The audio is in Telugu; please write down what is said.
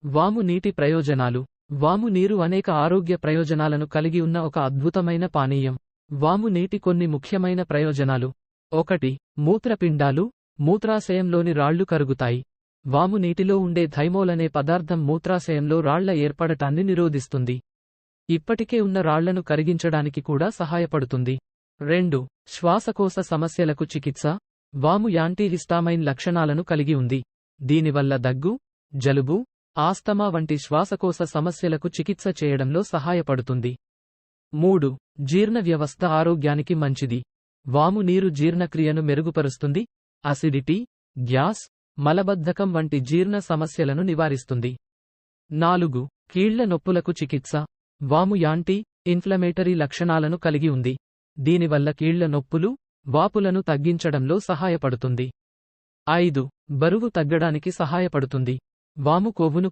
వాము నీటి ప్రయోజనాలు. వాము నీరు అనేక ఆరోగ్య ప్రయోజనాలను కలిగి ఉన్న ఒక అద్భుతమైన పానీయం. వాము నీటి కొన్ని ముఖ్యమైన ప్రయోజనాలు. 1. మూత్రపిండాలు, మూత్రాశయంలోని రాళ్లు కరుగుతాయి. వాము నీటిలో ఉండే థైమోల్ అనే పదార్థం మూత్రాశయంలో రాళ్ల ఏర్పడటాన్ని నిరోధిస్తుంది. ఇప్పటికే ఉన్న రాళ్లను కరిగించడానికి కూడా సహాయపడుతుంది. 2. శ్వాసకోశ సమస్యలకు చికిత్స. వాము యాంటీహిస్టామైన్ లక్షణాలను కలిగి ఉంది. దీనివల్ల దగ్గు, జలుబు, ఆస్తమా వంటి శ్వాసకోశ సమస్యలకు చికిత్స చేయడంలో సహాయపడుతుంది. 3. జీర్ణ వ్యవస్థ ఆరోగ్యానికి మంచిది. వాము నీరు జీర్ణక్రియను మెరుగుపరుస్తుంది, అసిడిటీ, గ్యాస్, మలబద్ధకం వంటి జీర్ణ సమస్యలను నివారిస్తుంది. 4. కీళ్ల నొప్పులకు చికిత్స. వాము యాంటీ ఇన్ఫ్లమేటరీ లక్షణాలను కలిగి ఉంది. దీనివల్ల కీళ్ల నొప్పులు, వాపులను తగ్గించడంలో సహాయపడుతుంది. 5. బరువు తగ్గడానికి సహాయపడుతుంది. వాము కొవ్వును